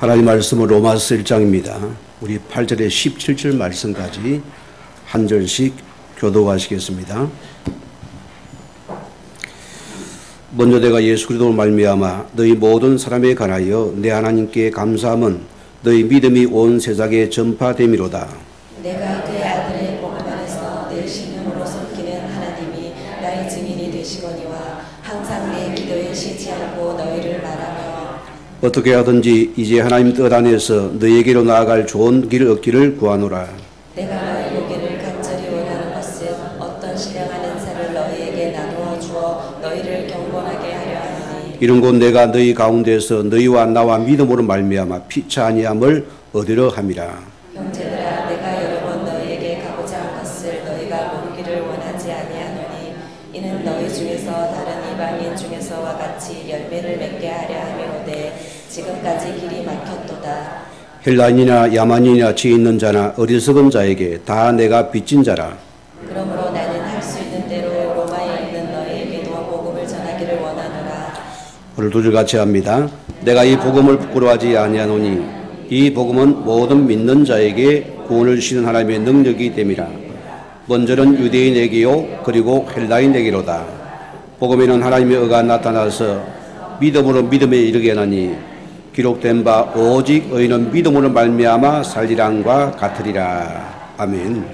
하나님 말씀은 로마서 1장입니다. 우리 8절에 17절 말씀까지 한 절씩 교독하시겠습니다. 먼저 내가 예수 그리스도로 말미암아 너희 모든 사람에 관하여 내 하나님께 감사함은 너희 믿음이 온 세상에 전파됨이로다. 내가 그의 아들의 복음 안에서 내 신령으로 섬기는 하나님이 나의 증인이 되시거니와 항상 내 기도에 쉬지 않고 너희를 말하며 어떻게 하든지 이제 하나님 뜻 안에서 너희에게로 나아갈 좋은 길을 얻기를 구하노라. 내가 너희 보기를 간절히 원하는 것은 어떤 신령한 은사를 너희에게 나누어 주어 너희를 경건하게 하려 하노니 이런 곧 내가 너희 가운데서 너희와 나와 믿음으로 말미암아 피차 아니함을 얻으려 함이라. 형제들아 내가 여러 번 너희에게 가고자 한 것을 너희가 모르기를 원하지 아니하노니 이는 너희 중에서 다른 이방인 중에서와 같이 열매를 맺게 하려 함이로되 지금까지 길이 막혔도다. 헬라인이나 야만인이나 지혜 있는 자나 어리석은 자에게 다 내가 빚진 자라. 그러므로 나는 할 수 있는 대로 로마에 있는 너희에게도 복음을 전하기를 원하노라. 오늘 두 줄 같이 합니다. 내가 이 복음을 부끄러워하지 아니하노니 이 복음은 모든 믿는 자에게 구원을 주시는 하나님의 능력이 됨이라. 먼저는 유대인에게요 그리고 헬라인에게로다. 복음에는 하나님의 의가 나타나서 믿음으로 믿음에 이르게 하나니 기록된 바 오직 의인은 믿음으로 말미암아 살리란과 같으리라. 아멘.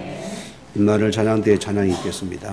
임마누엘 찬양대에 찬양이 있겠습니다.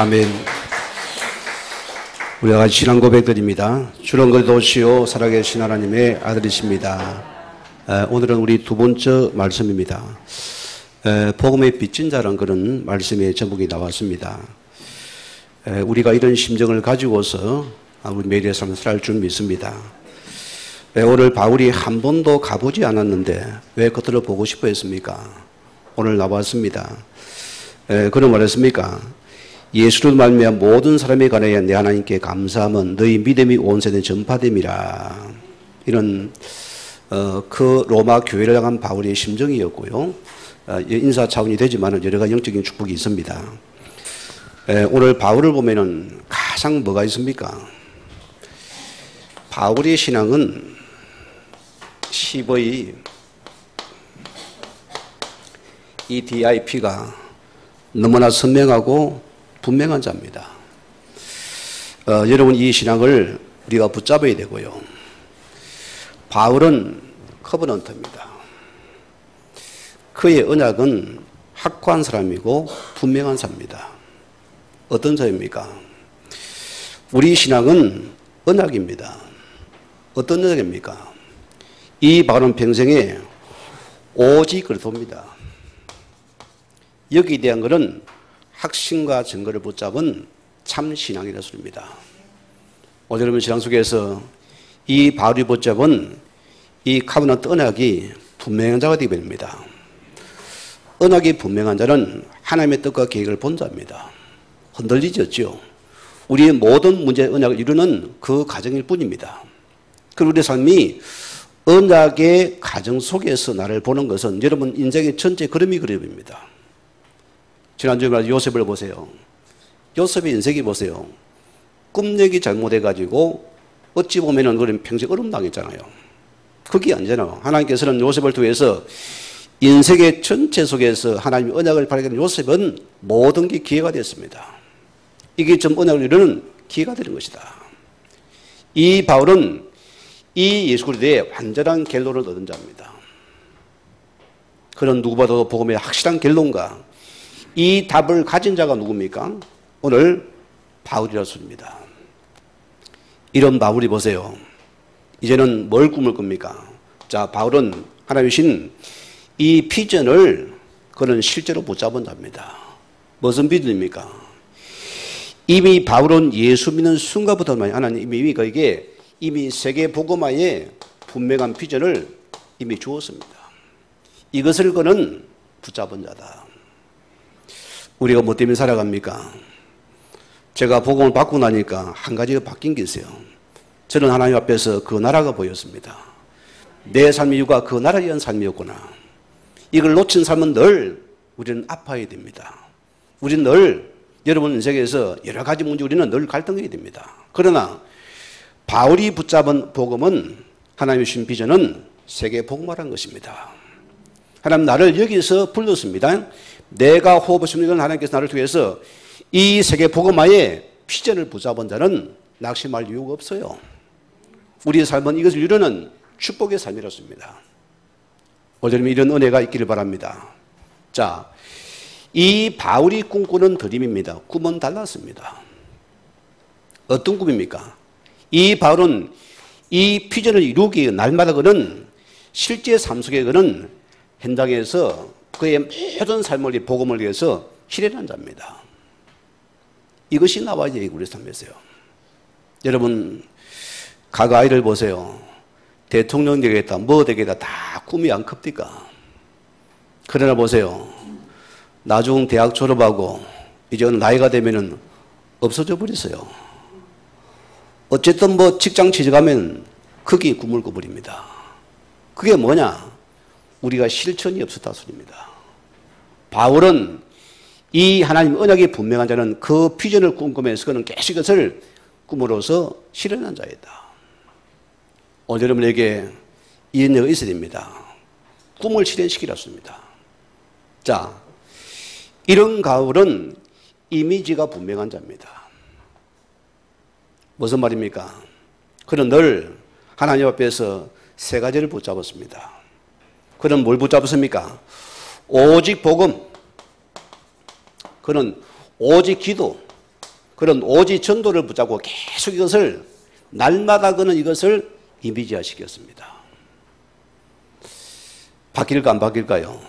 아멘. 우리가 같이 신앙 고백드립니다. 주는 그리스도시요 살아계신 하나님의 아들이십니다. 오늘은 우리 두 번째 말씀입니다. 복음의 빚진 자라는 그런 말씀의 제목이 나왔습니다. 우리가 이런 심정을 가지고서 우리 매일의 삶을 살 줄 믿습니다. 오늘 바울이 한 번도 가보지 않았는데 왜 그들을 보고 싶어 했습니까? 오늘 나왔습니다. 그런 말했습니까? 예수로 말미암아 모든 사람에 관하여 내 하나님께 감사함은 너희 믿음이 온 세대에 전파됨이라. 이런 그 로마 교회를 향한 바울의 심정이었고요. 인사 차원이 되지만 여러 가지 영적인 축복이 있습니다. 오늘 바울을 보면은 가장 뭐가 있습니까? 바울의 신앙은 10의 이 DIP가 너무나 선명하고 분명한 자입니다. 여러분 이 신앙을 우리가 붙잡아야 되고요. 바울은 커버넌트입니다. 그의 언약은 확고한 사람이고 분명한 자입니다. 어떤 자입니까? 우리 신앙은 언약입니다. 어떤 언약입니까? 이 바울은 평생에 오직 그리스도입니다. 여기에 대한 것은 확신과 증거를 붙잡은 참 신앙이라는 소리입니다. 오늘 여러분 신앙 속에서 이 바울이 붙잡은 이 카브넌트 언약이 분명한 자가 되게 됩니다. 언약이 분명한 자는 하나님의 뜻과 계획을 본 자입니다. 흔들리지 않죠. 우리의 모든 문제 언약을 이루는 그 과정일 뿐입니다. 그리고 우리의 삶이 언약의 과정 속에서 나를 보는 것은 여러분 인생의 전체 그림이 그림입니다. 지난주에 말한 요셉을 보세요. 요셉의 인생이 보세요. 꿈얘기 잘못해가지고 어찌 보면은 그런 평생 어려움 당했잖아요. 그게 아니잖아요. 하나님께서는 요셉을 통해서 인생의 전체 속에서 하나님의 언약을 발견한 요셉은 모든 게 기회가 됐습니다. 이게 좀 언약을 이루는 기회가 되는 것이다. 이 바울은 이 예수 그리스도의 완전한 결론을 얻은 자입니다. 그런 누구보다도 복음의 확실한 결론과 이 답을 가진 자가 누굽니까? 오늘 바울이라는 소리입니다. 이런 바울이 보세요. 이제는 뭘 꿈을 꿉니까? 자, 바울은 하나님이 주신 이 비전을 그는 실제로 붙잡은 자입니다. 무슨 비전입니까? 이미 바울은 예수 믿는 순간부터 하나님이 그에게 이미 세계 복음화의 분명한 비전을 이미 주었습니다. 이것을 그는 붙잡은 자다. 우리가 뭐 때문에 살아갑니까? 제가 복음을 받고 나니까 한 가지가 바뀐 게 있어요. 저는 하나님 앞에서 그 나라가 보였습니다. 내 삶의 이유가 그 나라에 의한 삶이었구나. 이걸 놓친 삶은 늘 우리는 아파야 됩니다. 우리는 늘 여러분 인생에서 여러 가지 문제 우리는 늘 갈등해야 됩니다. 그러나 바울이 붙잡은 복음은 하나님의 주신 비전은 세계 복음화라는 것입니다. 하나님 나를 여기서 불렀습니다. 내가 호흡하시는 건 하나님께서 나를 통해서 이 세계 복음화의 비전을 붙잡은 자는 낙심할 이유가 없어요. 우리의 삶은 이것을 이루는 축복의 삶이었습니다. 오늘 이런 은혜가 있기를 바랍니다. 자, 이 바울이 꿈꾸는 드림입니다. 꿈은 달랐습니다. 어떤 꿈입니까? 이 바울은 이 비전을 이루기 위해 날마다 그는 실제 삶 속에 그는 현장에서 그의 모든 삶을 위해 복음을 위해서 실현한 자입니다. 이것이 나와야 우리 삶에서요. 여러분 각 아이를 보세요. 대통령 되겠다, 뭐 되겠다 다 꿈이 안 큽니까? 그러나 보세요. 나중 대학 졸업하고 이제 나이가 되면은 없어져 버렸어요. 어쨌든 뭐 직장 취직하면 그게 꿈을 꿔버립니다. 그게 뭐냐? 우리가 실천이 없었다 소리입니다. 바울은 이 하나님 언약이 분명한 자는 그 비전을 꿈꾸면서 그는 계속 그것을 꿈으로서 실현한 자이다. 오늘 여러분에게 이 은혜가 있어야 됩니다. 꿈을 실현시키라 습니다. 자, 이런 바울은 이미지가 분명한 자입니다. 무슨 말입니까? 그는 늘 하나님 앞에서 세 가지를 붙잡았습니다. 그는 뭘 붙잡았습니까? 오직 복음, 그는 오직 기도, 그런 오직 전도를 붙잡고 계속 이것을 날마다 그는 이것을 이미지화시켰습니다. 바뀔까 안 바뀔까요?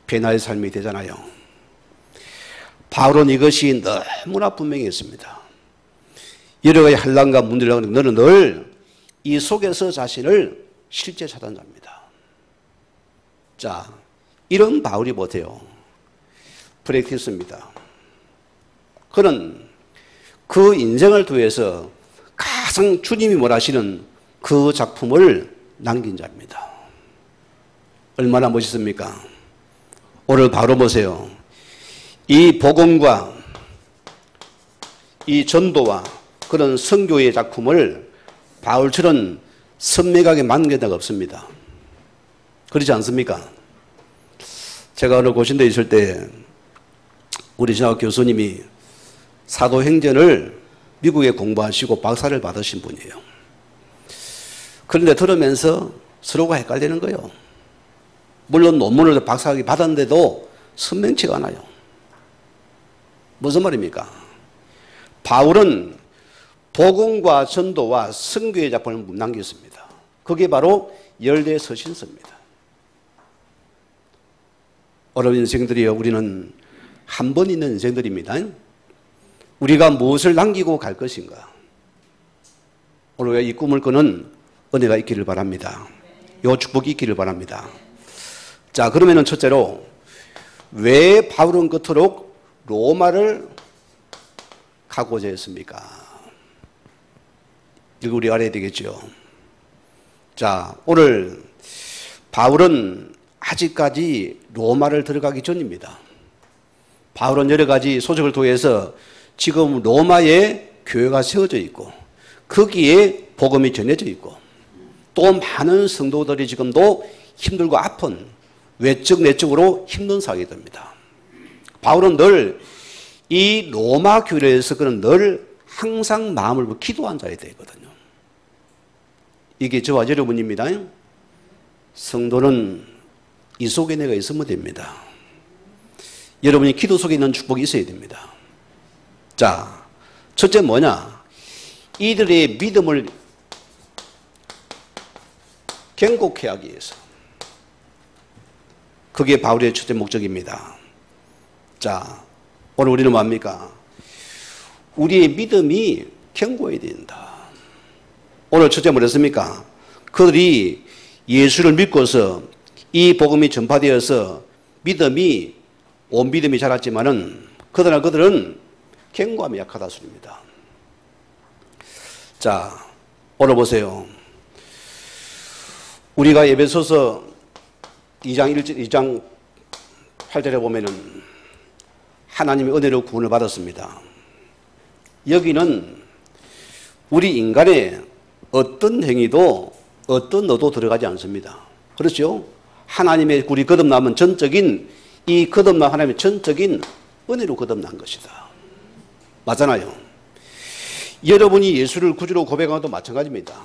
변화의 삶이 되잖아요. 바울은 이것이 너무나 분명했습니다. 여러 가지 환난과 문제를 하는 너는 늘 이 속에서 자신을 실제 찾아갑니다. 자, 이런 바울이 못해요. 프랙티스입니다. 그는 그 인생을 통해서 가장 주님이 원하시는 그 작품을 남긴 자입니다. 얼마나 멋있습니까? 오늘 바로 보세요. 이 복음과 이 전도와 그런 선교의 작품을 바울처럼 선명하게 만든 데가 없습니다. 그렇지 않습니까? 제가 어느 고신대 있을 때 우리 신학 교수님이 사도행전을 미국에 공부하시고 박사를 받으신 분이에요. 그런데 들으면서 서로가 헷갈리는 거예요. 물론 논문을 박사학위 받았는데도 선명치가 않아요. 무슨 말입니까? 바울은 복음과 전도와 선교의 작품을 남겼습니다. 그게 바로 열대 서신서입니다. 어려운 인생들이요, 우리는 한 번 있는 인생들입니다. 우리가 무엇을 남기고 갈 것인가? 오늘 이 꿈을 꾸는 은혜가 있기를 바랍니다. 이 축복이 있기를 바랍니다. 자, 그러면은 첫째로 왜 바울은 그토록 로마를 가고자 했습니까? 이거 우리가 알아야 되겠죠. 자, 오늘 바울은 아직까지 로마를 들어가기 전입니다. 바울은 여러 가지 소식을 통해서 지금 로마에 교회가 세워져 있고 거기에 복음이 전해져 있고 또 많은 성도들이 지금도 힘들고 아픈 외적 내적으로 힘든 상황이 됩니다. 바울은 늘 이 로마 교회에서 그는 늘 항상 마음을 기도한 자야 되거든요. 이게 저와 여러분입니다. 성도는 이 속에 내가 있으면 됩니다. 여러분이 기도 속에 있는 축복이 있어야 됩니다. 자, 첫째 뭐냐? 이들의 믿음을 견고케 하기 위해서. 그게 바울의 첫째 목적입니다. 자, 오늘 우리는 뭡니까? 우리의 믿음이 견고해야 된다. 오늘 첫째 뭐랬습니까? 그들이 예수를 믿고서 이 복음이 전파되어서 믿음이 온 믿음이 자랐지만은 그러나 그들은 견고함이 약하다 소리입니다. 자, 오늘 보세요. 우리가 에베소서 2장 8절에 보면은 하나님의 은혜로 구원을 받았습니다. 여기는 우리 인간의 어떤 행위도 어떤 너도 들어가지 않습니다. 그렇죠? 하나님의 우리 거듭남은 전적인 이 거듭남 하나님의 전적인 은혜로 거듭난 것이다. 맞잖아요. 여러분이 예수를 구주로 고백한 것도 마찬가지입니다.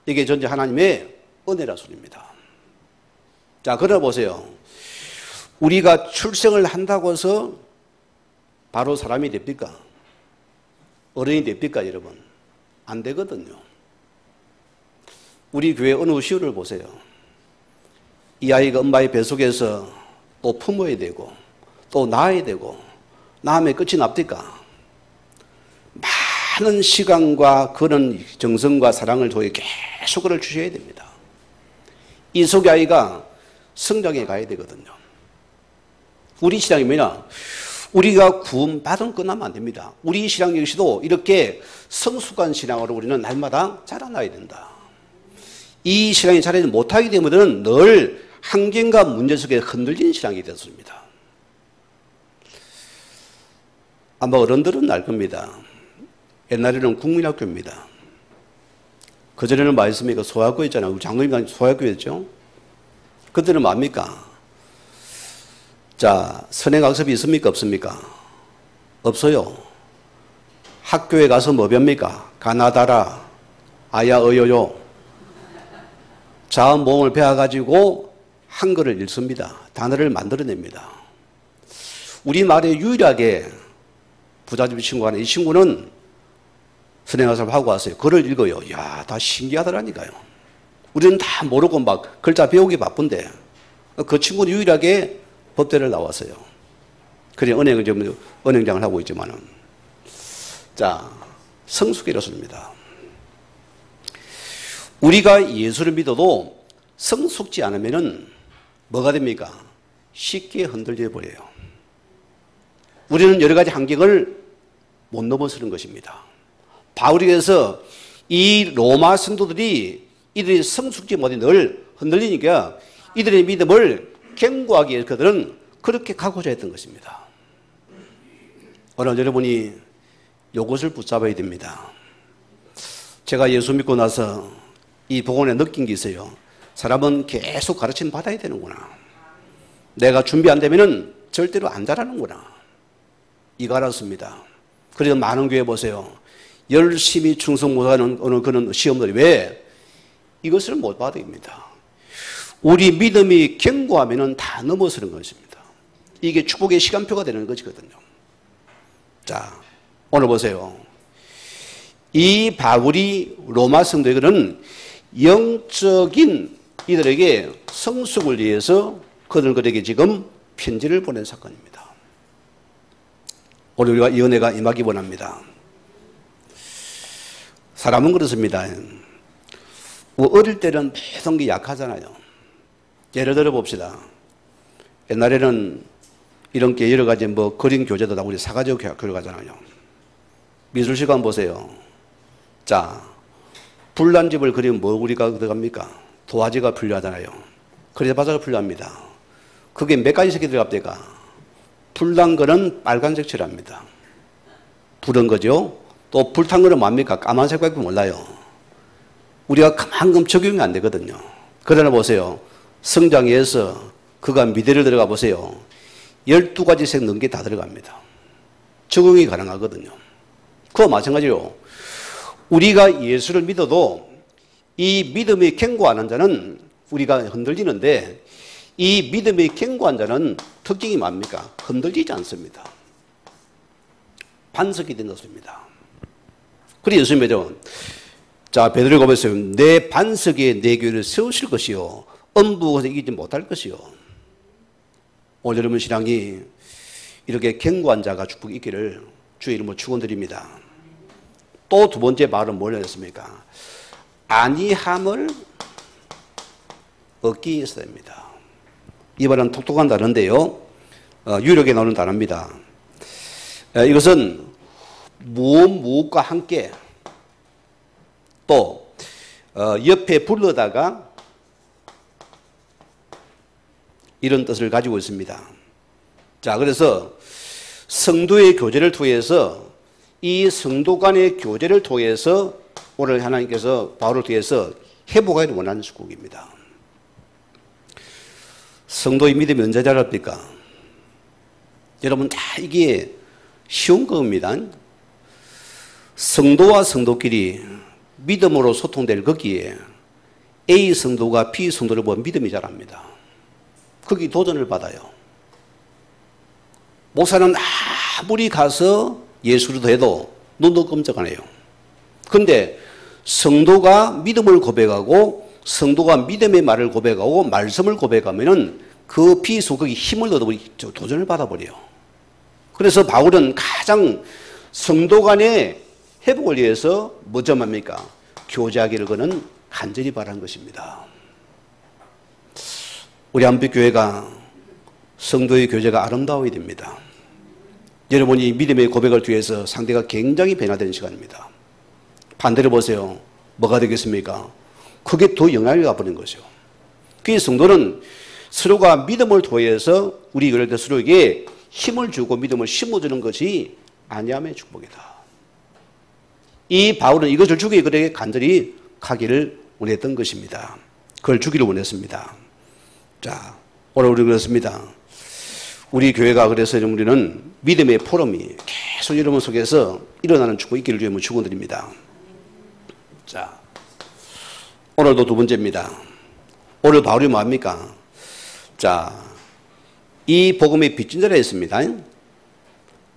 이게 전제 하나님의 은혜라 소리입니다. 자, 그러나 보세요. 우리가 출생을 한다고 해서 바로 사람이 됩니까? 어른이 됩니까, 여러분? 안 되거든요. 우리 교회 어느 시우를 보세요. 이 아이가 엄마의 뱃속에서 또 품어야 되고 또 낳아야 되고 낳으면 끝이 납니까? 많은 시간과 그런 정성과 사랑을 통해 계속 그를 주셔야 됩니다. 이 속의 아이가 성장해 가야 되거든요. 우리 신앙이 뭐냐? 우리가 구원받은 끝나면 안 됩니다. 우리 신앙 역시도 이렇게 성숙한 신앙으로 우리는 날마다 자라나야 된다. 이 신앙이 자라지 못하게 되면 늘 환경과 문제 속에 흔들린 신앙이 되었습니다. 아마 어른들은 알 겁니다. 옛날에는 국민학교입니다. 그전에는 뭐 있습니까? 소학교 있잖아요. 우리 장로님이 소학교였죠. 그때는 뭡니까? 자, 선행학습이 있습니까? 없습니까? 없어요. 학교에 가서 뭐 배웁니까? 가나다라, 아야, 어요요. 자음 모음을 배워가지고 한글을 읽습니다. 단어를 만들어냅니다. 우리말에 유일하게 부잣집 친구가 하나, 이 친구는 선행학습을 하고 왔어요. 글을 읽어요. 이야, 다 신기하더라니까요. 우리는 다 모르고 막 글자 배우기 바쁜데 그 친구는 유일하게 법대를 나왔어요. 그래 은행장을 하고 있지만은. 자, 성숙이렇습니다. 우리가 예수를 믿어도 성숙지 않으면은 뭐가 됩니까? 쉽게 흔들려 버려요. 우리는 여러 가지 환경을 못 넘어서는 것입니다. 바울이 그래서 이 로마 성도들이 이들이 성숙지 못해 늘 흔들리니까 이들의 믿음을 견고하게 위해서 그들은 그렇게 가고자 했던 것입니다. 오늘 여러분이 이것을 붙잡아야 됩니다. 제가 예수 믿고 나서 이 복음에 느낀 게 있어요. 사람은 계속 가르침 받아야 되는구나. 내가 준비 안 되면은 절대로 안 자라는구나. 이거 알았습니다. 그래서 많은 교회 보세요. 열심히 충성 못하는 어느 그런 시험들이 왜? 이것을 못 받아입니다. 우리 믿음이 견고하면은 다 넘어서는 것입니다. 이게 축복의 시간표가 되는 것이거든요. 자, 오늘 보세요. 이 바울이 로마 성도에게는 영적인 이들에게 성숙을 위해서 그들에게 지금 편지를 보낸 사건입니다. 오늘 우리가 이 은혜가 임하기 원합니다. 사람은 그렇습니다. 어릴 때는 모든 게 약하잖아요. 예를 들어 봅시다. 옛날에는 이런 게 여러 가지 뭐 그림 교재도 나오고 우리 사가지고 교육 가잖아요. 미술 시간 보세요. 자, 불난 집을 그리면 뭐 우리가 들어갑니까? 도화지가 필요하잖아요. 그래서 바다가 필요합니다. 그게 몇 가지 색이 들어갑니까? 불난 거는 빨간색 칠합니다. 불은 거죠. 또 불탄 거는 뭡니까? 까만색밖에 몰라요. 우리가 그만큼 적용이 안 되거든요. 그러나 보세요. 성장에서 그가 미대를 들어가 보세요. 12가지 색 넘게 다 들어갑니다. 적용이 가능하거든요. 그와 마찬가지로 우리가 예수를 믿어도 이 믿음이 견고한 한 자는 우리가 흔들리는데 이 믿음이 견고한 자는 특징이 뭡니까? 흔들리지 않습니다. 반석이 된 것입니다. 그래서 예수님께서 자, 베드로가 보세요. 내 반석에 내 교회를 세우실 것이요 엄부에서 이기지 못할 것이요. 오늘 여러분 신앙이 이렇게 견고한 자가 축복이 있기를 주의 이름으로 축원드립니다. 또 두 번째 말은 뭘 했습니까? 안이함을 얻기 위해서 됩니다. 이 말은 독특한 단어인데요. 유력에 나오는 단어입니다. 이것은 무엇과 함께 또 옆에 불러다가 이런 뜻을 가지고 있습니다. 자, 그래서 성도의 교제를 통해서 이 성도 간의 교제를 통해서 오늘 하나님께서 바울을 통해서 회복하기를 원하는 축복입니다. 성도의 믿음이 언제 자랍니까? 여러분 다 이게 쉬운 겁니다. 성도와 성도끼리 믿음으로 소통될 거기에 A 성도가 B 성도를 보면 믿음이 자랍니다. 거기 도전을 받아요. 목사는 아무리 가서 예수를 해도 눈도 끔찍 안 해요. 그런데 성도가 믿음을 고백하고 성도가 믿음의 말을 고백하고 말씀을 고백하면은 그 비속에 힘을 얻어버리 도전을 받아버려요. 그래서 바울은 가장 성도 간의 회복을 위해서 뭐죠 뭡니까? 교제하기를 그는 간절히 바라는 것입니다. 우리 안빛교회가 성도의 교제가 아름다워야 됩니다. 여러분이 믿음의 고백을 통해서 상대가 굉장히 변화되는 시간입니다. 반대로 보세요. 뭐가 되겠습니까? 그게 더 영향을 가버리는 거죠. 그 성도는 서로가 믿음을 통해서 우리 교회 서로에게 힘을 주고 믿음을 심어주는 것이 아니함의 축복이다. 이 바울은 이것을 주기 그에게 간절히 가기를 원했던 것입니다. 그걸 주기를 원했습니다. 자, 오늘 우리 그렇습니다. 우리 교회가 그래서 우리는 믿음의 포럼이 계속 여러분 속에서 일어나는 축복이 있기를 주님을 축원드립니다. 자, 오늘도 두 번째입니다. 오늘 바울이 뭐합니까? 자, 이 복음의 빚진 자라 했습니다.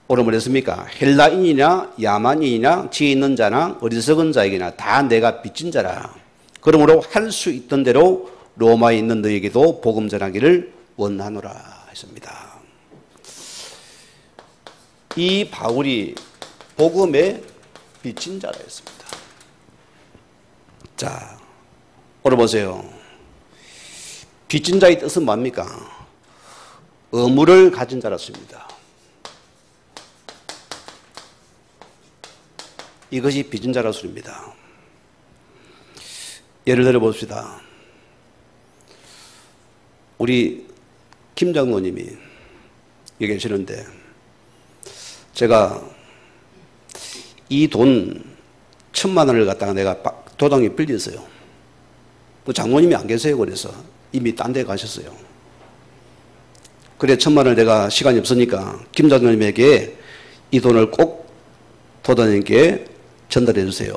오늘 뭐랬습니까? 헬라인이나 야만인이나 지혜 있는 자나 어리석은 자에게나 다 내가 빚진 자라. 그러므로 할 수 있던 대로 로마에 있는 너에게도 복음 전하기를 원하노라 했습니다. 이 바울이 복음의 빚진 자라 했습니다. 자, 오늘 보세요. 빚진 자의 뜻은 뭡니까? 의무를 가진 자였습니다. 이것이 빚진 자라 소리입니다. 예를 들어 봅시다. 우리 김 장로님이 여기 계시는데 제가 이 돈 1,000만 원을 갖다가 내가 도당에 빌렸어요. 그 장모님이 안 계세요. 그래서 이미 딴 데 가셨어요. 그래 1,000만 원을 내가 시간이 없으니까 김 장로님에게 이 돈을 꼭 도당님께 전달해 주세요.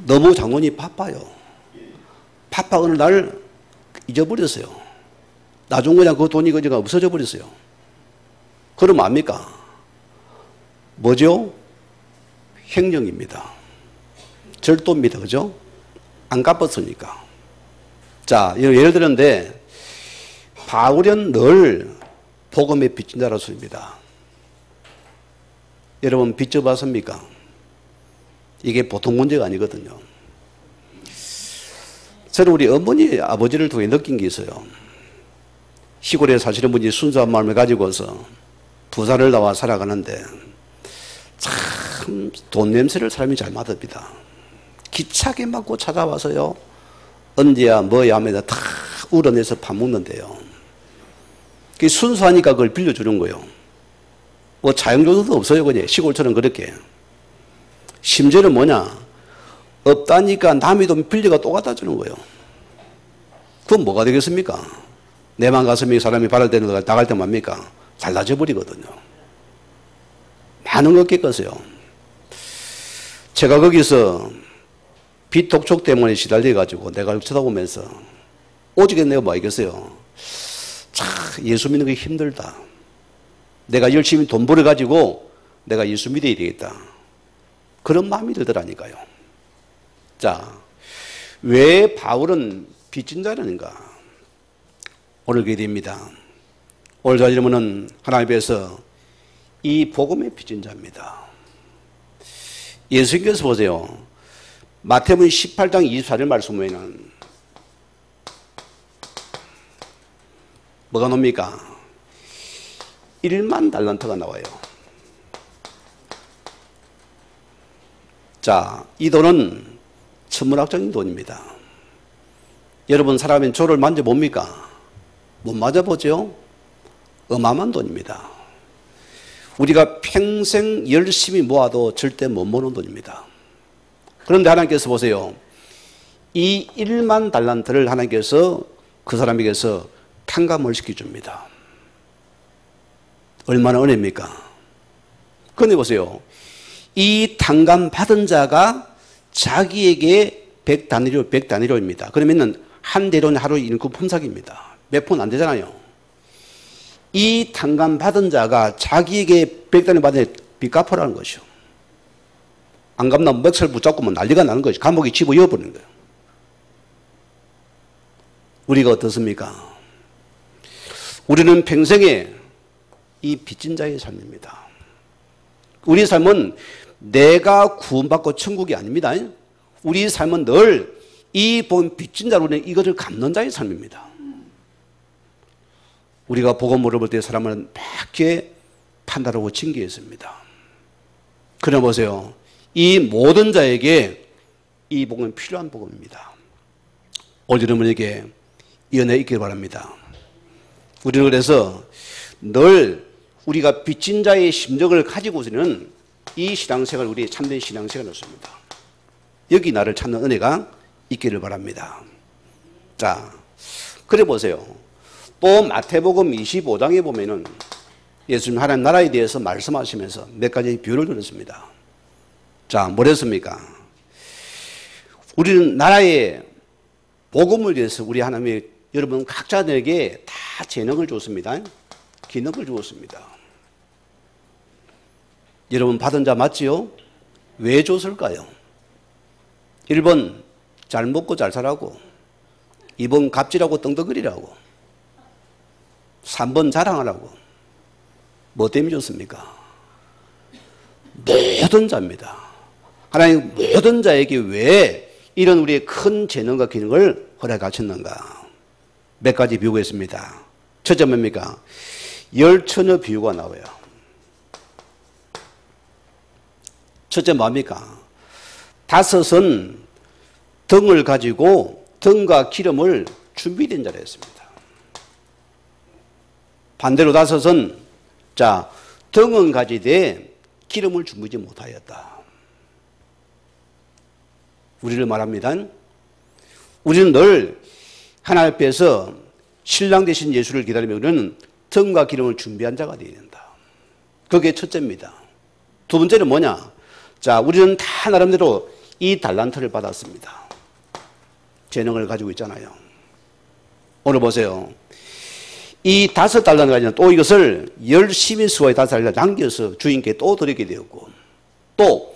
너무 장모님이 바빠요. 바빠 어느 날 잊어버렸어요. 나중 그냥 그 돈이 그냥 없어져 버렸어요. 그럼 압니까? 뭐죠? 횡령입니다. 절도입니다. 그죠? 안 갚았으니까. 자, 예를 들었는데 바울은 늘 복음의 빚진 자로서입니다. 여러분 빚 져봤습니까? 이게 보통 문제가 아니거든요. 저는 우리 어머니 아버지를 통해 느낀 게 있어요. 시골에 사시는 분이 순수한 마음을 가지고서 부산을 나와 살아가는데 참 돈 냄새를 사람이 잘 맡습니다. 기차게 맡고 찾아와서요. 언제야 뭐야 하면서 다 우러내서 밥 먹는데요. 그게 순수하니까 그걸 빌려주는 거예요. 뭐 자영조도도 없어요. 그냥 시골처럼 그렇게. 심지어는 뭐냐. 없다니까 남의 돈 빌려가 또 갖다 주는 거예요. 그건 뭐가 되겠습니까? 내만 가슴이 사람이 바랄 때는 나갈 때 뭡니까? 달라져 버리거든요. 많은 것 겪었어요. 제가 거기서 빚 독촉 때문에 시달려가지고 내가 쳐다보면서 오직에 내가 뭐 알겠어요. 참 예수 믿는 게 힘들다. 내가 열심히 돈 벌어가지고 내가 예수 믿어야 되겠다. 그런 마음이 들더라니까요. 자, 왜 바울은 빚진 자라는가? 오늘 기대입니다. 오늘 저 이름은 하나님 앞에서 이 복음의 빚진 자입니다. 예수님께서 보세요. 마태복음 18장 24절 말씀 보면은 뭐가 나옵니까? 1만 달란트가 나와요. 자, 이 돈은 천문학적인 돈입니다. 여러분 사람은 조를 만져봅니까? 못 맞아보죠? 어마어마한 돈입니다. 우리가 평생 열심히 모아도 절대 못 모으는 돈입니다. 그런데 하나님께서 보세요. 이 1만 달란트를 하나님께서 그 사람에게서 탕감을 시켜줍니다. 얼마나 은혜입니까? 그런데 보세요. 이 탕감 받은 자가 자기에게 100다니로입니다. 그러면은 한 대로는 하루 인구 품삯입니다. 몇 푼 안 되잖아요. 이 탕감 받은 자가 자기에게 100다니 받은 빚 갚으라는 것이요. 안 갚으면 멱살 붙잡고 난리가 나는 것이 감옥에 집어넣어버리는 거예요. 우리가 어떻습니까? 우리는 평생에 이 빚진 자의 삶입니다. 우리 삶은 내가 구원받고 천국이 아닙니다. 우리 삶은 늘 이 본 빚진 자로는 이것을 갚는 자의 삶입니다. 우리가 복음 물어볼 때 사람을 몇 판단하고 징계했습니다. 그러나 보세요. 이 모든 자에게 이 복음은 필요한 복음입니다. 오늘 여러분에게 이 은혜 있기를 바랍니다. 우리는 그래서 늘 우리가 빚진 자의 심정을 가지고서는 이 신앙생활, 우리의 참된 신앙생활이었습니다. 여기 나를 찾는 은혜가 있기를 바랍니다. 자, 그래 보세요. 또 마태복음 25장에 보면은 예수님 하나님 나라에 대해서 말씀하시면서 몇 가지 비유를 들었습니다. 자, 뭐랬습니까? 우리는 나라의 복음을 위해서 우리 하나님이 여러분 각자에게 다 재능을 줬습니다. 기능을 주었습니다. 여러분 받은 자 맞지요? 왜 줬을까요? 1번 잘 먹고 잘 살라고, 2번 갑질하고 떵떵거리라고, 3번 자랑하라고. 뭐 때문에 줬습니까? 모든 자입니다. 하나님 모든 자에게 왜 이런 우리의 큰 재능과 기능을 허락하셨는가? 몇 가지 비유가 있습니다. 첫째 뭡니까? 열처녀 비유가 나와요. 첫째 뭡니까? 5은 등을 가지고 등과 기름을 준비된 자라 했습니다. 반대로 5은 등은 가지되 기름을 준비하지 못하였다. 우리를 말합니다. 우리는 늘 하나님 앞에서 신랑 되신 예수를 기다리며 우리는 등과 기름을 준비한 자가 되어야 된다. 그게 첫째입니다. 두 번째는 뭐냐? 우리는 다 나름대로 이 달란트를 받았습니다. 재능을 가지고 있잖아요. 오늘 보세요. 이 5달란트 가지고 또 이것을 열심히 수고해 5달란트 남겨서 주인께 또 드리게 되었고, 또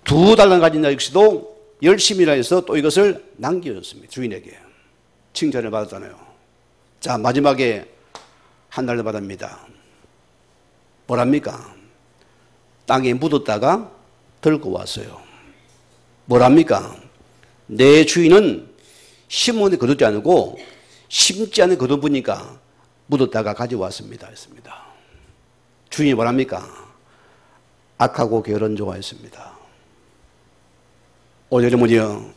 2달란트 가진 자 역시도 열심히 해서 또 이것을 남겨줬습니다. 주인에게 칭찬을 받았잖아요. 마지막에 한 달을 받습니다. 뭐랍니까? 땅에 묻었다가 들고 왔어요. 뭐랍니까? 내 주인은 심은데 거두지 않고 심지 않은 거두보니까 묻었다가 가져왔습니다. 했습니다. 주인이 뭐랍니까? 악하고 게으른 자가 있습니다. 오늘 여러분이요,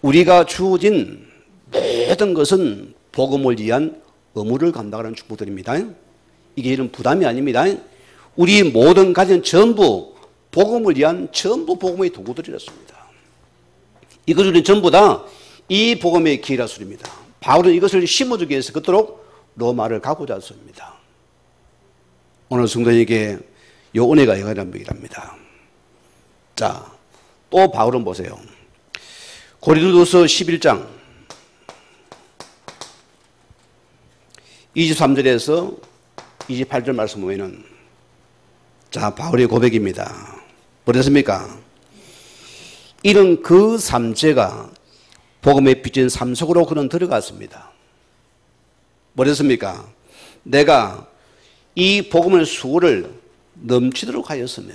우리가 주어진 모든 것은 복음을 위한 의무를 감당하는 축복들입니다. 이게 이런 부담이 아닙니다. 우리 모든 가정 전부 복음을 위한 전부 복음의 도구들이었습니다. 이것들은 전부 다 이 복음의 기라술입니다. 바울은 이것을 심어주기 위해서 그토록 로마를 가고자 했습니다. 오늘 성도에게 요 은혜가 영향력이랍니다. 또 바울은 보세요. 고린도서 11장 23절에서 28절 말씀 보면은 바울의 고백입니다. 뭐랬습니까? 이런 그 삶제가 복음의 빚진 삶 속으로 그는 들어갔습니다. 뭐랬습니까? 내가 이 복음의 수고를 넘치도록 하였으며,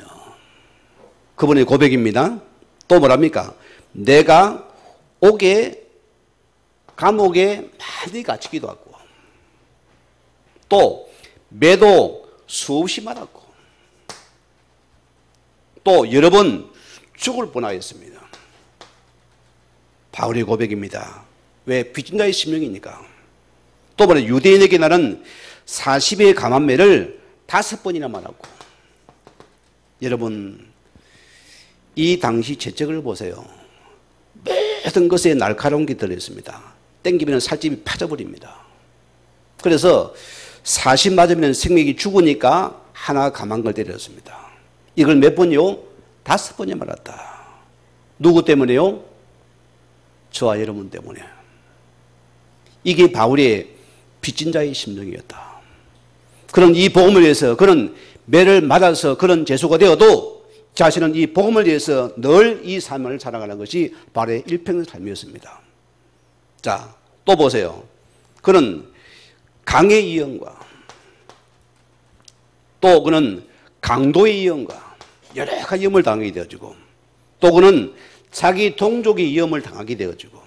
그분의 고백입니다. 또 뭐랍니까? 내가 옥에 감옥에 많이 갇히기도 하고, 또 매도 수없이 맞았고, 또 여러 번 죽을 뻔하였습니다. 바울의 고백입니다. 왜? 빚진 자의 심령이니까. 또 뭐래? 유대인에게 나는 40의 감한매를 5번이나 맞았고. 여러분, 이 당시 채찍을 보세요. 모든 것에 날카로운 게 들어있습니다. 땡기면 살집이 파져버립니다. 그래서 40 맞으면 생명이 죽으니까 하나 감한 걸 때렸습니다. 이걸 몇 번이요? 5번이나 맞았다. 누구 때문에요? 저와 여러분 때문에. 이게 바울의 빚진 자의 심정이었다. 그런 이 복음을 위해서 그는 매를 맞아서 그런 죄수가 되어도 자신은 이 복음을 위해서 늘 이 삶을 살아가는 것이 바울의 일평의 삶이었습니다. 또 보세요. 그는 강의 이언과 또 그는 강도의 이언과 여러 가지 위험을 당하게 되어지고, 또 그는 자기 동족의 위험을 당하게 되어지고,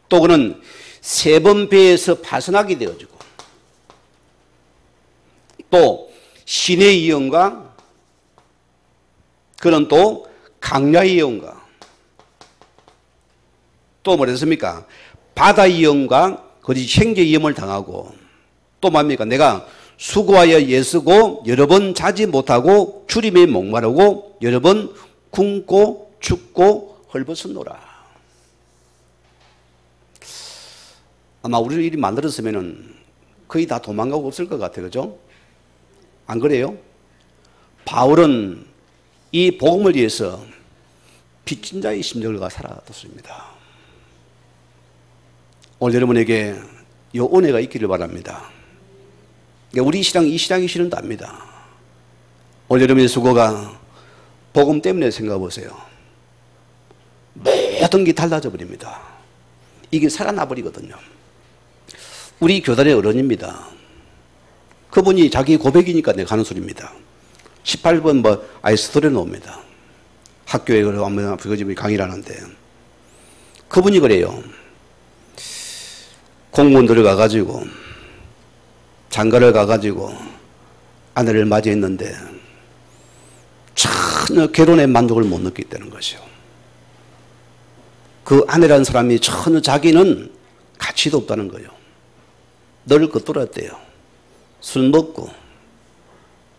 또 그는 3번 배에서 파선하게 되어지고, 또 신의 위험과 그는 또 강야의 위험과 또 뭐랬습니까? 바다의 위험과 거짓 형제의 위험을 당하고, 또 뭡니까? 내가 수고하여 애쓰고 여러 번 자지 못하고 주림에 목마르고 여러 번 굶고 춥고 헐벗었노라. 아마 우리를 이리 만들었으면 거의 다 도망가고 없을 것 같아요. 그죠? 안 그래요? 바울은 이 복음을 위해서 빚진 자의 심정을 살아왔습니다. 오늘 여러분에게 이 은혜가 있기를 바랍니다. 우리 신앙, 이 신앙이 싫은답니다. 오늘 여러분의 수고가 복음 때문에 생각해 보세요. 모든 게 달라져 버립니다. 이게 살아나 버리거든요. 우리 교단의 어른입니다. 그분이 자기 고백이니까 내가 하는 소리입니다. 18번 아이스토리에 나옵니다. 학교에 가면 그 집이 강의를 하는데 그분이 그래요. 공무원 들어가가지고 장가를 가가지고 아내를 맞이했는데 전혀 결혼의 만족을 못 느꼈다는 것이요. 그 아내라는 사람이 전혀 자기는 가치도 없다는 거예요. 늘 겉돌았대요. 술 먹고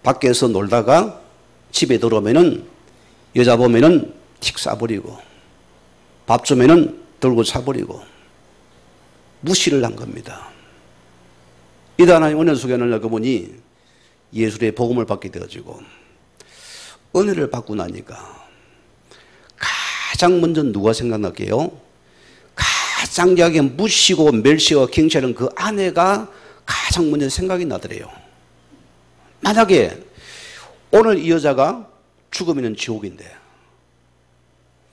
밖에서 놀다가 집에 들어오면은 여자 보면은 틱 쏴버리고 밥 주면은 들고 차버리고 무시를 한 겁니다. 이다 하나님 은혜 속에 하늘 그분이 예수의 복음을 받게 되어지고 은혜를 받고 나니까 가장 먼저 누가 생각날게요? 가장 자기가 무시고 멸시와 경시하는 그 아내가 가장 먼저 생각이 나더래요. 만약에 오늘 이 여자가 죽으면 지옥인데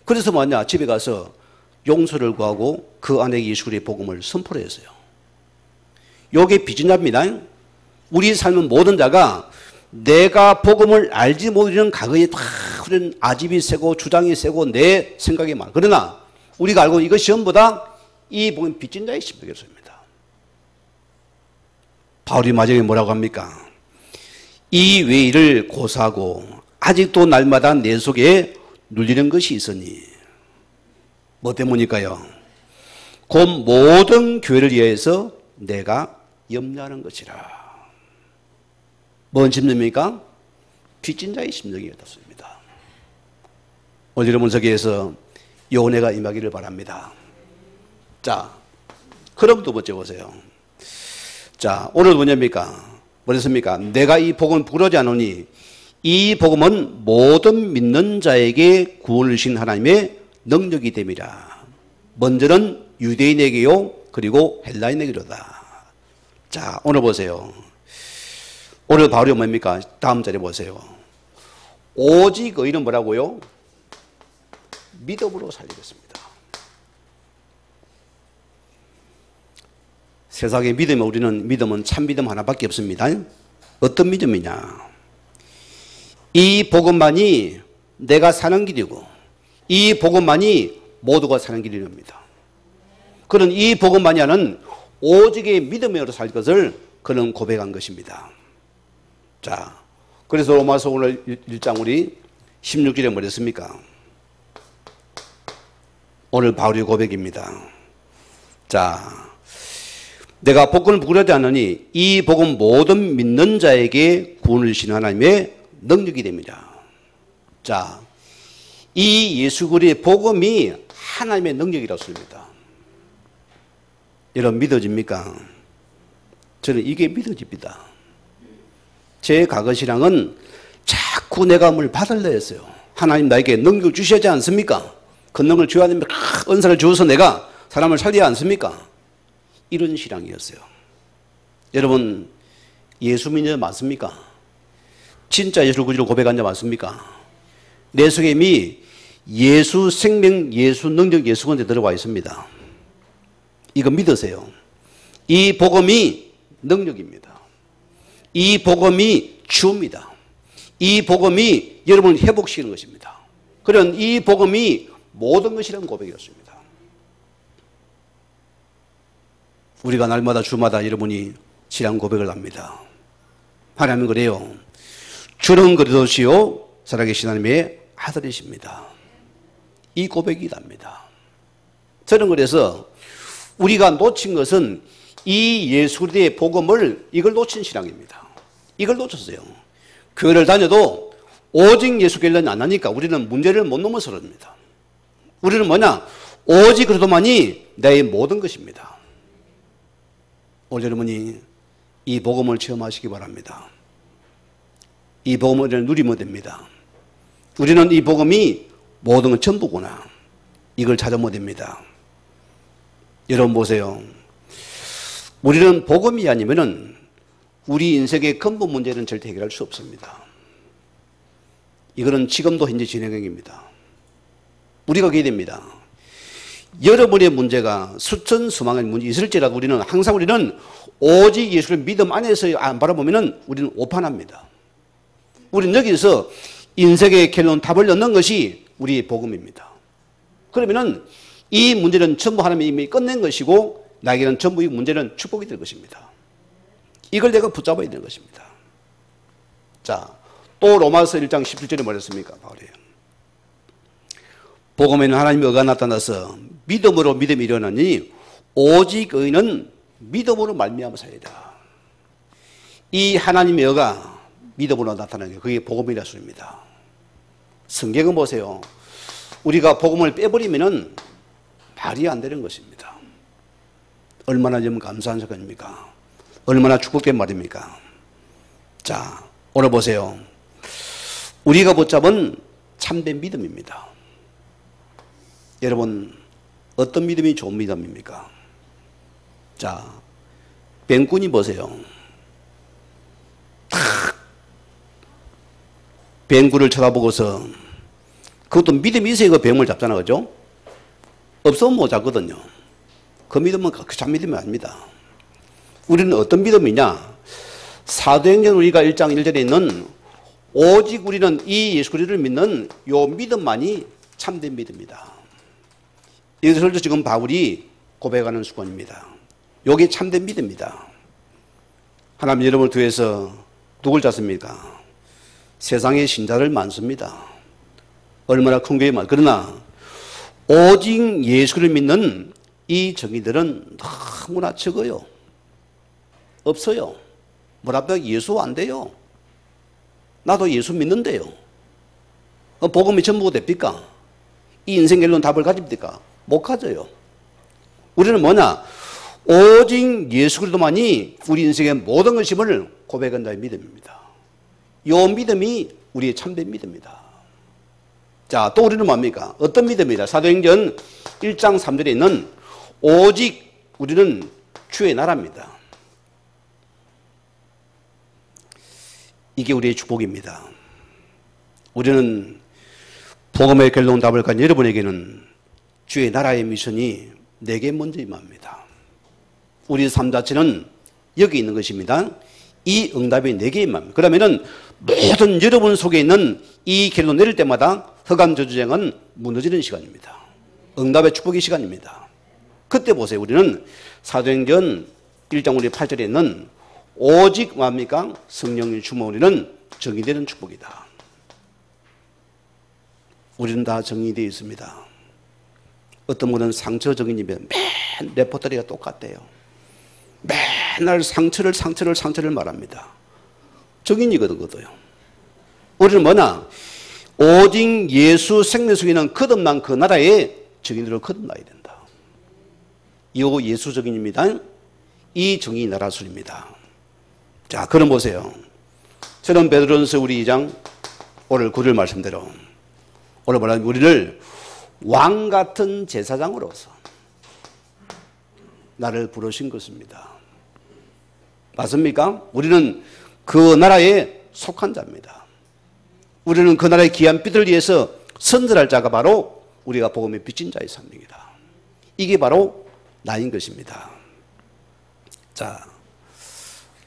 그래서 뭐냐 집에 가서 용서를 구하고 그 아내에게 예수의 복음을 선포를 했어요. 요게 비전자입니다. 우리 삶은 모든 자가 내가 복음을 알지 못하는 과거에 다 그런 아집이 세고 주장이 세고 내 생각이 많아. 그러나 우리가 알고 이것이 전부 다 이 복음 빚진 자의 심정이었습니다. 바울이 마지막에 뭐라고 합니까? 이 외일을 고사하고 아직도 날마다 내 속에 눌리는 것이 있으니 뭐 때문일까요? 곧 모든 교회를 위해서 내가 염려하는 것이라. 뭔 심정입니까? 빚진 자의 심정이었습니다. 오늘 여러분 저기에서 요은혜가 임하기를 바랍니다. 자, 그럼 두 번째 보세요. 자, 오늘 뭐냐입니까? 뭐랬습니까? 내가 이 복음을 부끄러워하지 않으니 이 복음은 모든 믿는 자에게 구원을 주신 하나님의 능력이 됨이라. 먼저는 유대인에게요 그리고 헬라인에게로다. 자, 오늘 보세요. 오늘 바울이 뭡니까? 다음 자리 보세요. 오직 의인은 뭐라고요? 믿음으로 살리겠습니다. 세상의 믿음에 우리는 믿음은 참 믿음 하나밖에 없습니다. 어떤 믿음이냐? 이 복음만이 내가 사는 길이고 이 복음만이 모두가 사는 길입니다. 그런 이 복음만이 하는 오직의 믿음으로 살 것을 그는 고백한 것입니다. 자, 그래서 로마서 오늘 1장 우리 16절에 뭐랬습니까? 오늘 바울의 고백입니다. 자, 내가 복음을 부끄러워하지 않으니 이 복음 모든 믿는 자에게 구원을 주시는 하나님의 능력이 됩니다. 자, 이 예수 그리스도의 복음이 하나님의 능력이라고 씁니다. 여러분 믿어집니까? 저는 이게 믿어집니다. 제 과거 신앙은 자꾸 내가 뭘 받으려 했어요. 하나님 나에게 능력을 주셔야지 않습니까? 그 능력을 줘야 되면 은사를 주어서 내가 사람을 살려야 않습니까? 이런 신앙이었어요. 여러분 예수 믿는 자 맞습니까? 진짜 예수 그리스도를 고백한 자 맞습니까? 내 속에 이미 예수 생명, 예수 능력, 예수 권세 들어와 있습니다. 이거 믿으세요. 이 복음이 능력입니다. 이 복음이 주입니다. 이 복음이 여러분을 회복시키는 것입니다. 그런 이 복음이 모든 것이라는 고백이었습니다. 우리가 날마다 주마다 여러분이 지난 고백을 합니다. 하나님은 그래요. 주는 그리스도시요 살아계신 하나님의 아들이십니다. 이 고백이 답니다. 저는 그래서 우리가 놓친 것은 이 예수 그리스도의 복음을 이걸 놓친 신앙입니다. 이걸 놓쳤어요. 교회를 다녀도 오직 예수 결론이 안 나니까 우리는 문제를 못 넘어서 그럽니다. 우리는 뭐냐? 오직 그리스도만이 내 모든 것입니다. 오늘 여러분이 이 복음을 체험하시기 바랍니다. 이 복음을 누리면 됩니다. 우리는 이 복음이 모든 건 전부구나. 이걸 찾아보면 됩니다. 여러분 보세요. 우리는 복음이 아니면은 우리 인생의 근본 문제는 절대 해결할 수 없습니다. 이거는 지금도 현재 진행형입니다. 우리가 기대됩니다. 여러분의 문제가 수천 수만의 문제 있을지라도 항상 우리는 오직 예수를 믿음 안에서 안 바라보면 우리는 오판합니다. 우리는 여기서 인생의 결론 답을 얻는 것이 우리의 복음입니다. 그러면은 이 문제는 전부 하나님이 이미 끝낸 것이고 나에게는 전부 이 문제는 축복이 될 것입니다. 이걸 내가 붙잡아야 되는 것입니다. 자, 또 로마서 1장 17절에 뭐랬습니까? 바울이 복음에는 하나님의 의가 나타나서 믿음으로 믿음이 일어나니 오직 의는 믿음으로 말미암아 살리라. 이 하나님의 의가 믿음으로 나타나는 게 그게 복음이라 소리입니다. 성경은 보세요. 우리가 복음을 빼버리면은 말이 안 되는 것입니다. 얼마나 좀 감사한 사건입니까? 얼마나 축복된 말입니까? 자, 오늘 보세요. 우리가 붙잡은 참된 믿음입니다. 여러분, 어떤 믿음이 좋은 믿음입니까? 자, 뱅꾼이 보세요. 탁 뱅구를 쳐다보고서 그것도 믿음이 있어야 그 뱅을 잡잖아, 그죠? 없으면 못 잡거든요. 그 믿음은 그 참 믿음이 아닙니다. 우리는 어떤 믿음이냐? 사도행전 우리가 1장 1절에 있는 오직 우리는 이 예수 그리스도를 믿는 요 믿음만이 참된 믿음이다. 이것을 지금 바울이 고백하는 수건입니다. 요게 참된 믿음입니다. 하나님 여러분을 통해서 누굴 잡습니까? 세상에 신자들 많습니다. 얼마나 큰 교회 많. 그러나 오직 예수를 믿는 이 정의들은 너무나 적어요. 없어요. 뭐랍니까? 예수 안 돼요. 나도 예수 믿는데요. 복음이 전부가 됩니까? 이 인생 결론 답을 가집니까? 못 가져요. 우리는 뭐냐? 오직 예수 그리스도만이 우리 인생의 모든 것임을 고백한 자의 믿음입니다. 이 믿음이 우리의 참된 믿음입니다. 자, 또 우리는 뭡니까? 어떤 믿음이다? 사도행전 1장 3절에 있는 오직 우리는 주의 나라입니다. 이게 우리의 축복입니다. 우리는 복음의 결론 답을 간 여러분에게는 주의 나라의 미션이 내게 먼저 임합니다. 우리 삶 자체는 여기 있는 것입니다. 이 응답이 내게 임합니다. 그러면은 모든 여러분 속에 있는 이 결론 내릴 때마다 흑암 저주쟁은 무너지는 시간입니다. 응답의 축복의 시간입니다. 그때 보세요. 우리는 사도행전 1장 우리 8절에 있는 오직 뭡니까? 성령의 주면 우리는 정의되는 축복이다. 우리는 다 정의되어 있습니다. 어떤 분은 상처 정의이면 맨 레포터리가 똑같대요. 맨날 상처를 말합니다. 정인이거든, 그것도요. 우리는 뭐냐? 오직 예수 생명 속에 있는 거듭난 그 나라에 정인으로 거듭나야 된다. 이거 예수 정인입니다. 이 정의 나라 술입니다. 자, 그럼 보세요. 저는 베드로전서 우리 2장 오늘 9절 말씀대로 오늘 말하는 우리를 왕 같은 제사장으로서 나를 부르신 것입니다. 맞습니까? 우리는 그 나라에 속한 자입니다. 우리는 그 나라의 귀한 빛을 위해서 선전할 자가 바로 우리가 복음에 비친 자의 삶입니다. 이게 바로 나인 것입니다. 자,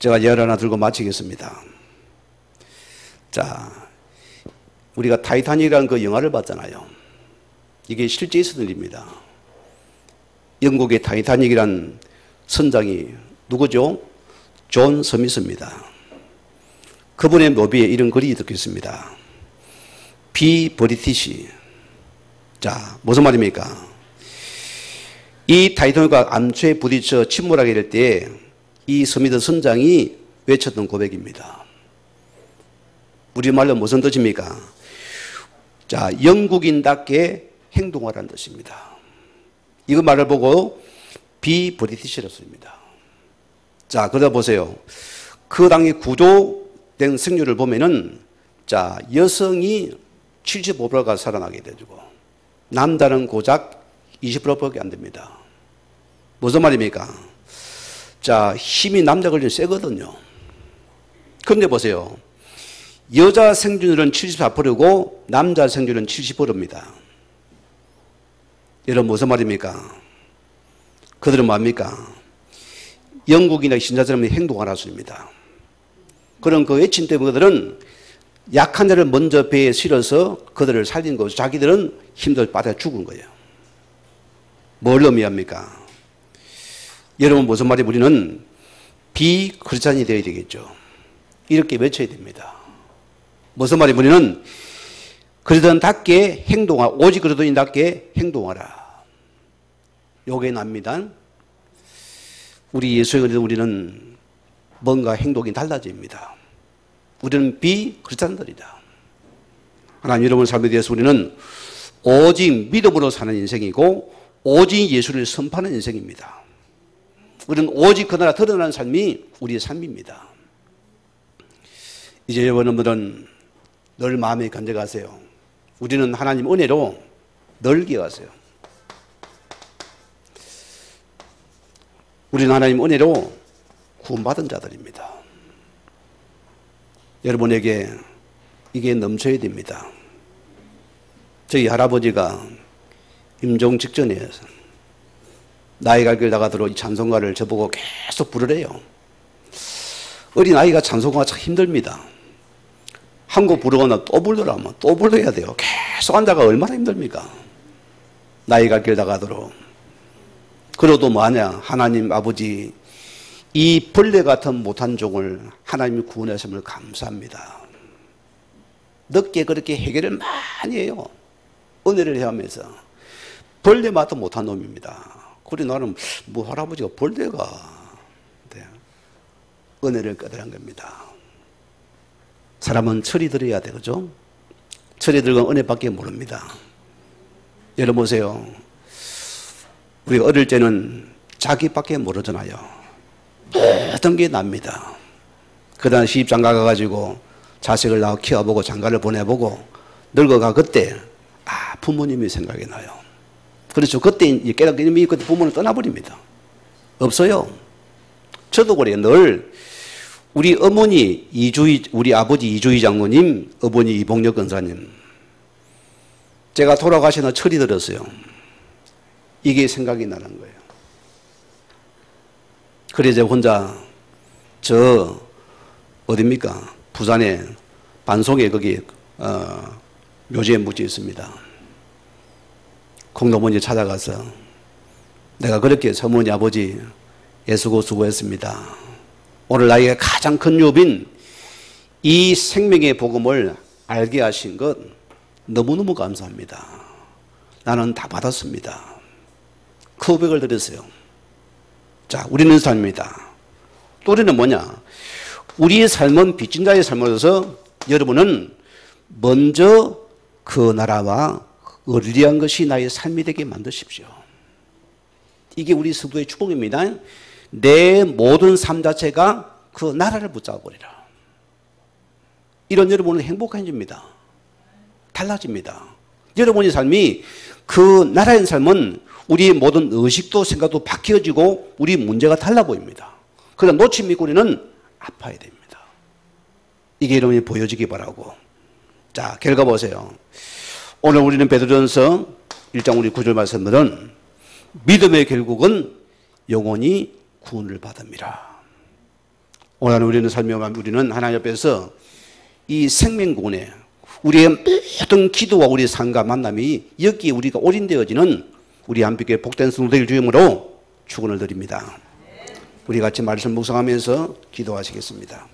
제가 예를 하나 들고 마치겠습니다. 자, 우리가 타이타닉이라는 그 영화를 봤잖아요. 이게 실제 있었던 일입니다. 영국의 타이타닉이란 선장이 누구죠? 존 스미스입니다. 그분의 묘비에 이런 글이 적혀 있습니다. 비 브리티시. 자, 무슨 말입니까? 이 타이타닉과 암초에 부딪혀 침몰하게 될 때 이 스미스 선장이 외쳤던 고백입니다. 우리말로 무슨 뜻입니까? 자, 영국인답게 행동하라는 뜻입니다. 이거 말을 보고 비 브리티시라고 씁니다. 자, 그러다 보세요. 그 당의 구조된 승률을 보면은 자, 여성이 75%가 살아나게 되고 남자는 고작 20%밖에 안 됩니다. 무슨 말입니까? 자, 힘이 남자 걸리면 세거든요. 그런데 보세요. 여자 생존율은 74%고 남자 생존율은 70%입니다. 여러분 무슨 말입니까? 그들은 뭡니까? 영국이나 신자처럼 행동하라 소입니다. 그런 그 외침 때문에 그들은 약한 자를 먼저 배에 실어서 그들을 살린 거죠. 자기들은 힘들 빠져 죽은 거예요. 뭘 의미합니까? 여러분 무슨 말이 우리는 비크리스찬이 되어야 되겠죠. 이렇게 외쳐야 됩니다. 무슨 말이 우리는 그리스도인답게 행동하라. 오직 그리스도인답게 행동하라. 요게 납니다. 우리 예수의 은혜로 우리는 뭔가 행동이 달라집니다. 우리는 비크리스찬들이다. 하나님 여러분 삶에 대해서 우리는 오직 믿음으로 사는 인생이고 오직 예수를 선포하는 인생입니다. 우리는 오직 그 나라 드러나는 삶이 우리의 삶입니다. 이제 여러분들은 늘 마음에 간직하세요. 우리는 하나님 은혜로 늘 기억하세요. 우리는 하나님 은혜로 구원받은 자들입니다. 여러분에게 이게 넘쳐야 됩니다. 저희 할아버지가 임종 직전에 나이 갈 길 나가도록 이 찬송가를 저보고 계속 부르래요. 어린아이가 찬송가가 참 힘듭니다. 한 곡 부르거나 또 부르라면 또 불러야 돼요. 계속 앉아가 얼마나 힘듭니까? 나이 갈 길 나가도록. 그래도 뭐하냐? 하나님 아버지 이 벌레 같은 못한 종을 하나님이 구원하심을 감사합니다. 늦게 그렇게 해결을 많이 해요. 은혜를 해하면서 벌레 맡아 못한 놈입니다. 그래 나는 뭐 할아버지가 벌레가 네. 은혜를 깨달은 겁니다. 사람은 철이 들어야 되죠. 철이 들건 은혜밖에 모릅니다. 여러분 보세요. 우리가 어릴 때는 자기밖에 모르잖아요. 모든 게 납니다. 그다음 시집장가 가가지고 자식을 낳아 키워보고 장가를 보내보고 늙어가 그때 부모님이 생각이 나요. 그렇죠. 그때 깨닫기 그때 부모는 떠나버립니다. 없어요. 저도 그래요. 늘 우리 어머니 우리 아버지 이주희 장모님, 어머니 이봉력 권사님 제가 돌아가시나 철이 들었어요. 이게 생각이 나는 거예요. 그래서 혼자 어딥니까? 부산에 반송에 거기 묘지에 묻혀 있습니다. 공동모님 찾아가서 내가 그렇게 서머니 아버지 애쓰고 수고했습니다. 오늘 나에게 가장 큰 유업인 이 생명의 복음을 알게 하신 것 너무너무 감사합니다. 나는 다 받았습니다. 그 고백을 드렸어요. 자, 우리는 삶입니다. 또 우리는 뭐냐? 우리의 삶은 빚진 자의 삶으로서 여러분은 먼저 그 나라와 의리한 것이 나의 삶이 되게 만드십시오. 이게 우리 성도의 축복입니다. 내 모든 삶 자체가 그 나라를 붙잡아버리라. 이런 여러분은 행복해집니다. 달라집니다. 여러분의 삶이 그 나라의 삶은 우리의 모든 의식도 생각도 바뀌어지고 우리 문제가 달라 보입니다. 그러나 놓친 미꾸리는 아파야 됩니다. 이게 여러분이 보여지기 바라고. 자, 결과 보세요. 오늘 우리는 베드로전서 1장 우리 9절 말씀들은 믿음의 결국은 영원히 구원을 받음이라. 오늘 우리는 설명하면 우리는 하나님 앞에서 이 생명구원에 우리의 모든 기도와 우리의 삶과 만남이 여기에 우리가 올인되어지는 우리 한빛교회 복된 성도들 주임으로 축원을 드립니다. 우리 같이 말씀 묵상하면서 기도하시겠습니다.